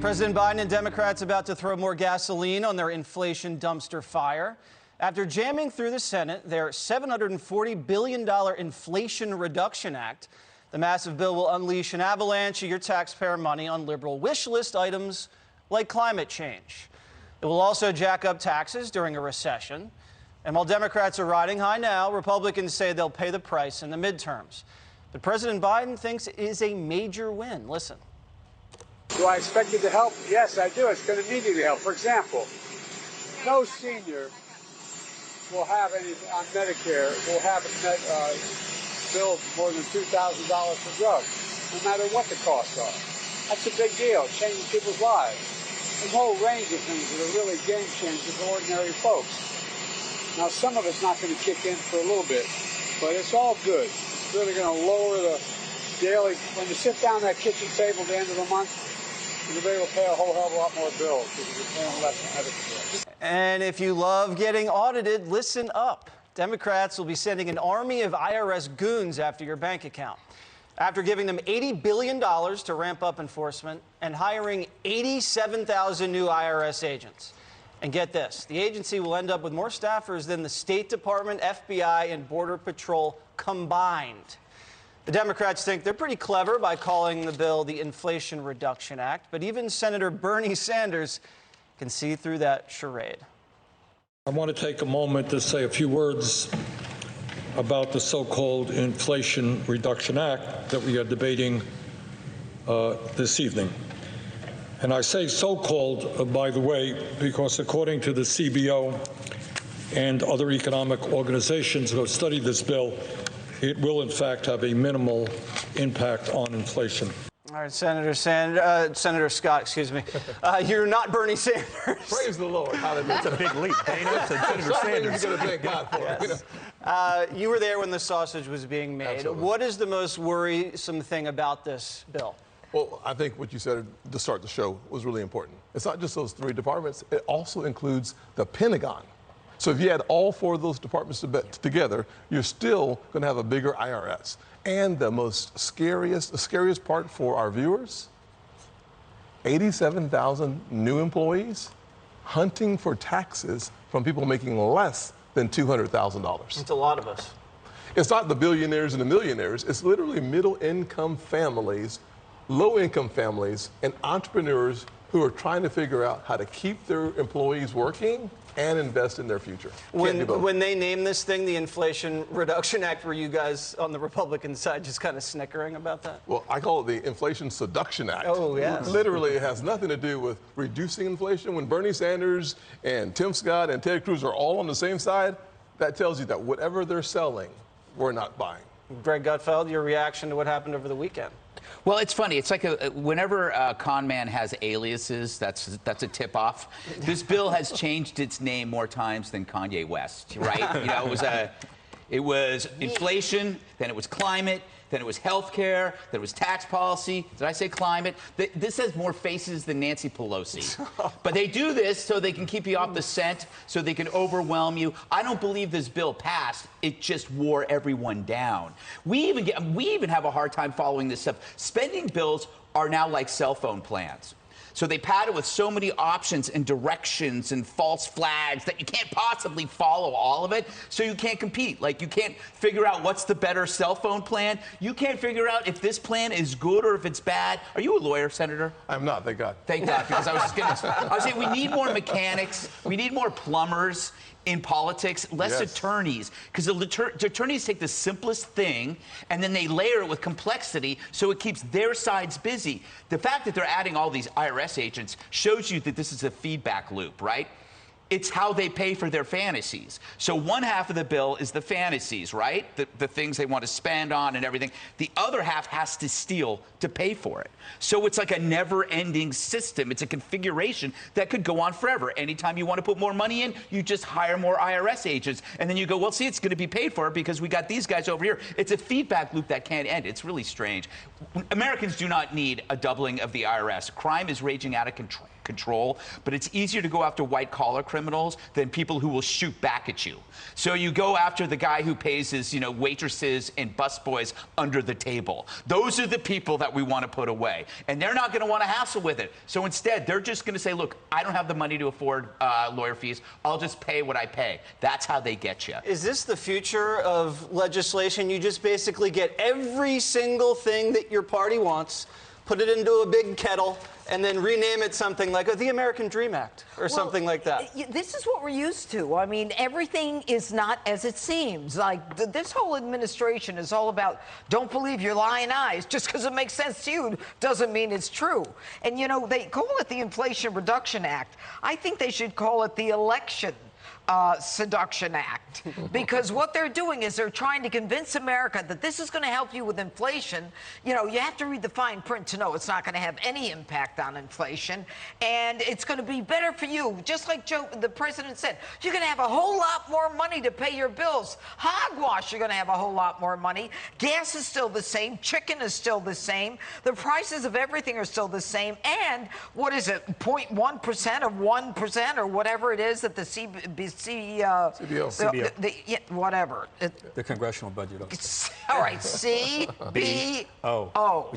President Biden and Democrats about to throw more gasoline on their inflation dumpster fire. After jamming through the Senate their $740 billion Inflation Reduction Act, the massive bill will unleash an avalanche of your taxpayer money on liberal wish list items like climate change. It will also jack up taxes during a recession. And while Democrats are riding high now, Republicans say they'll pay the price in the midterms. But President Biden thinks it is a major win. Listen. Do I expect it to help? Yes, I do. It's going to need to help. For example, no senior will have any on Medicare will have a net bill more than $2,000 for drugs, no matter what the costs are. That's a big deal. It changes people's lives. There's a whole range of things that are really game changers for ordinary folks. Now, some of it's not going to kick in for a little bit, but it's all good. It's really going to lower the daily. When you sit down at that kitchen table at the end of the month, you'll be able to pay a whole hell of a lot more bills because you're paying less than medical bills. And if you love getting audited, listen up. Democrats will be sending an army of IRS goons after your bank account. After giving them $80 billion to ramp up enforcement and hiring 87,000 new IRS agents. And get this, the agency will end up with more staffers than the State Department, FBI, and Border Patrol combined. The Democrats think they're pretty clever by calling the bill the Inflation Reduction Act, but even Senator Bernie Sanders can see through that charade. I want to take a moment to say a few words about the so-called Inflation Reduction Act that we are debating this evening. And I say so-called, by the way, because according to the CBO and other economic organizations who have studied this bill, it will, in fact, have a minimal impact on inflation. All right, Senator Scott, excuse me. You're not Bernie Sanders. Praise the Lord. That's a big leap. Dana said Senator Sanders. You're going to thank God for it. You were there when the sausage was being made. Absolutely. What is the most worrisome thing about this bill? Well, I think what you said to start the show was really important. It's not just those three departments. It also includes the Pentagon. So if you add all four of those departments together, you're still going to have a bigger IRS. And the scariest part for our viewers, 87,000 new employees hunting for taxes from people making less than $200,000. It's a lot of us. It's not the billionaires and the millionaires. It's literally middle-income families, low-income families, and entrepreneurs who are trying to figure out how to keep their employees working and invest in their future. When they named this thing the Inflation Reduction Act, were you guys on the Republican side just kind of snickering about that? Well, I call it the Inflation Seduction Act. Oh, yes. Literally, it has nothing to do with reducing inflation. When Bernie Sanders and Tim Scott and Ted Cruz are all on the same side, that tells you that whatever they're selling, we're not buying. Greg Gutfeld, your reaction to what happened over the weekend? Well, it's funny. It's like whenever a con man has aliases, that's a tip-off. This bill has changed its name more times than Kanye West, right? You know, it was inflation, then it was climate, then it was healthcare, then it was tax policy. Did I say climate? This has more faces than Nancy Pelosi. But they do this so they can keep you off the scent, so they can overwhelm you. I don't believe this bill passed. It just wore everyone down. We even have a hard time following this stuff. Spending bills are now like cell phone plans. So they pad it with so many options and directions and false flags that you can't possibly follow all of it, so you can't compete. Like, you can't figure out what's the better cell phone plan. You can't figure out if this plan is good or if it's bad. Are you a lawyer, Senator? I'm not, thank God. Thank God, because I was saying we need more mechanics, we need more plumbers in politics, less attorneys, because the attorneys take the simplest thing and then they layer it with complexity so it keeps their sides busy. The fact that they're adding all these IRS agents shows you that this is a feedback loop, right? It's how they pay for their fantasies. So one half of the bill is the fantasies, right? The things they want to spend on and everything. The other half has to steal to pay for it. So it's like a never-ending system. It's a configuration that could go on forever. Anytime you want to put more money in, you just hire more IRS agents. And then you go, well, see, it's going to be paid for because we got these guys over here. It's a feedback loop that can't end. It's really strange. Americans do not need a doubling of the IRS. Crime is raging out of control, but it's easier to go after white-collar criminals criminals than people who will shoot back at you. So you go after the guy who pays his, waitresses and busboys under the table. Those are the people that we want to put away. And they're not going to want to hassle with it. So instead, they're just going to say, look, I don't have the money to afford lawyer fees. I'll just pay what I pay. That's how they get you. Is this the future of legislation? You just basically get every single thing that your party wants, put it into a big kettle, and then rename it something like the American Dream Act or something like that. This is what we're used to. I mean, everything is not as it seems. Like, this whole administration is all about don't believe your lying eyes. Just because it makes sense to you doesn't mean it's true. And, they call it the Inflation Reduction Act. I think they should call it the Election Seduction Act, because what they're doing is they're trying to convince America that this is going to help you with inflation. You have to read the fine print to know it's not going to have any impact on inflation, and it's going to be better for you. Just like the president said, you're going to have a whole lot more money to pay your bills. Hogwash, you're going to have a whole lot more money. Gas is still the same. Chicken is still the same. The prices of everything are still the same. And what is it, 0.1% of 1% or whatever it is that the CBO. Whatever. The Congressional Budget Office. All right, CBO.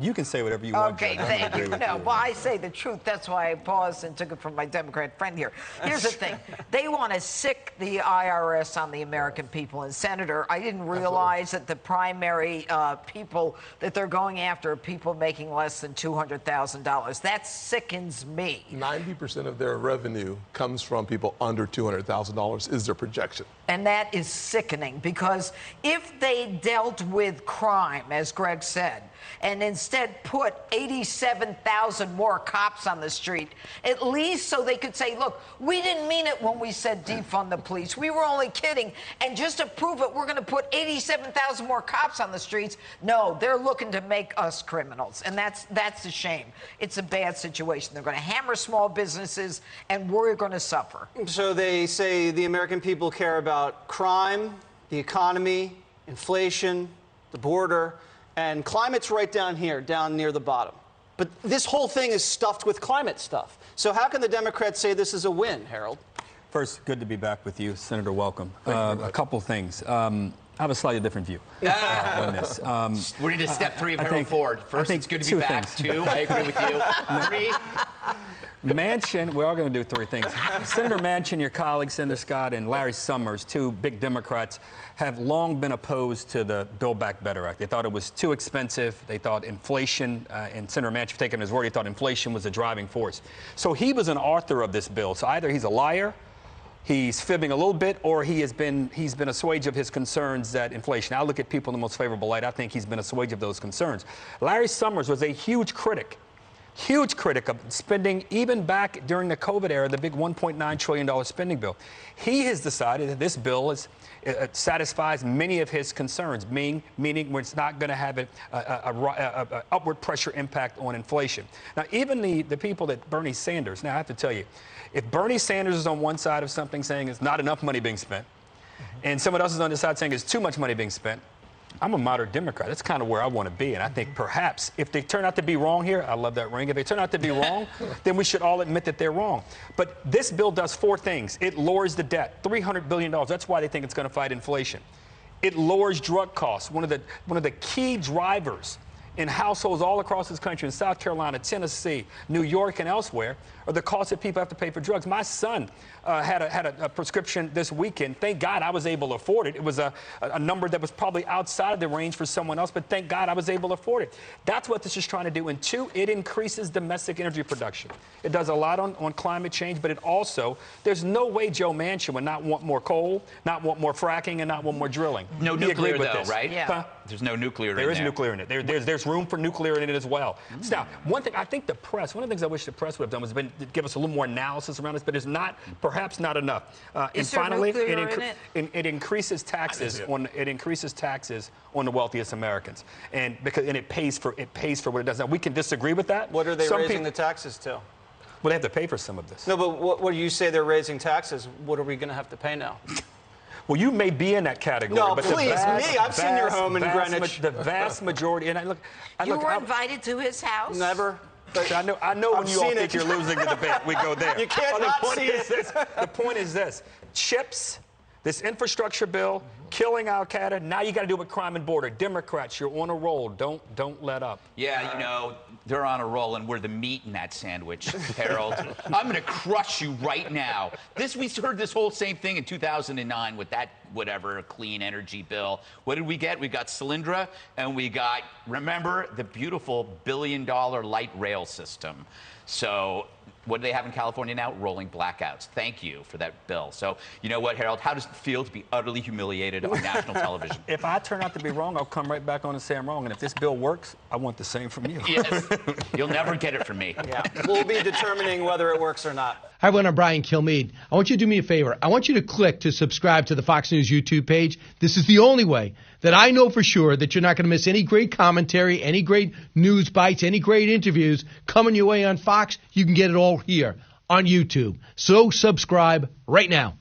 You can say whatever you want. Okay, thank you. No, well, I say the truth. That's why I paused and took it from my Democrat friend here. Here's the thing. They want to sick the IRS on the American people. And, Senator, I didn't realize that the primary people that they're going after are people making less than $200,000. That sickens me. 90% of their revenue comes from people under $200,000 is their projection. And that is sickening, because if they dealt with crime, as Greg said, and instead put 87,000 more cops on the street, at least so they could say, look, we didn't mean it when we said defund the police. We were only kidding. And just to prove it, we're going to put 87,000 more cops on the streets. No, they're looking to make us criminals. And that's a shame. It's a bad situation. They're going to hammer small businesses, and we're going to suffer. So they say the American people care about crime, the economy, inflation, the border, and climate's right down here, down near the bottom. But this whole thing is stuffed with climate stuff. So how can the Democrats say this is a win, Harold? First, good to be back with you, Senator. Welcome. A couple things. I have a slightly different view on this. We're into step 3 of Harold Ford. First, it's good to be back. Things. 2, I agree with you. 3. Manchin, we're all going to do 3 things. Senator Manchin, your colleague, Senator Scott, and Larry Summers, 2 big Democrats, have long been opposed to the Build Back Better Act. They thought it was too expensive. They thought inflation, and Senator Manchin, taking his word, he thought inflation was a driving force. So he was an author of this bill. So either he's a liar, he's fibbing a little bit, or he's been assuage of his concerns that inflation. I look at people in the most favorable light. I think he's been assuage of those concerns. Larry Summers was a huge critic of spending, even back during the COVID era, the big $1.9 trillion spending bill. He has decided that this bill satisfies many of his concerns, meaning it's not going to have an upward pressure impact on inflation. Now, even the people that Bernie Sanders, now I have to tell you, if Bernie Sanders is on one side of something saying it's not enough money being spent, and someone else is on the side saying it's too much money being spent, I'm a moderate Democrat. That's kind of where I want to be. And I think perhaps if they turn out to be wrong here, I love that ring. If they turn out to be wrong, then we should all admit that they're wrong. But this bill does 4 things. It lowers the debt, $300 billion. That's why they think it's going to fight inflation. It lowers drug costs. One of the key drivers in households all across this country, in South Carolina, Tennessee, New York, and elsewhere, are the costs that people have to pay for drugs. My son had a prescription this weekend. Thank God I was able to afford it. It was a number that was probably outside of the range for someone else, but thank God I was able to afford it. That's what this is trying to do. And 2, it increases domestic energy production. It does a lot on climate change, but it also, there's no way Joe Manchin would not want more coal, not want more fracking, and not want more drilling. No nuclear, though, right? Yeah. Huh? There's no nuclear in there. There is nuclear in it. There's room for nuclear in it as well. Now, one thing, I think the press, one of the things I wish the press would have done was give us a little more analysis around this, but it's not, perhaps not enough. Is there nuclear in it? It increases taxes on the wealthiest Americans, and it pays for what it does. Now, we can disagree with that. What are they raising the taxes to? Well, they have to pay for some of this. No, but what do you say they're raising taxes? What are we going to have to pay now? Well, you may be in that category. No, but please, me. I've seen your home in Greenwich. The vast majority, and You were invited to his house? Never. I know when you all seen think it. you're losing the debate, we go there. You can't the not point see is it. The point is this. Chips, this infrastructure bill, killing Al-Qaeda, now you got to do it with crime and border. Democrats, you're on a roll. Don't let up. Yeah, you know, they're on a roll, and we're the meat in that sandwich, Harold. I'm going to crush you right now. We heard this whole same thing in 2009 with that, whatever, clean energy bill. What did we get? We got Solyndra, and we got, remember, the beautiful billion-dollar light rail system. So what do they have in California now? Rolling blackouts. Thank you for that bill. So you know what, Harold? How does it feel to be utterly humiliated on national television? If I turn out to be wrong, I'll come right back on and say I'm wrong. And if this bill works, I want the same from you. Yes. You'll never get it from me. Yeah, we'll be determining whether it works or not. Hi, everyone. I'm Brian Kilmeade. I want you to do me a favor. I want you to click to subscribe to the Fox News YouTube page. This is the only way that I know for sure that you're not going to miss any great commentary, any great news bites, any great interviews coming your way on Fox. You can get it all here on YouTube. So subscribe right now.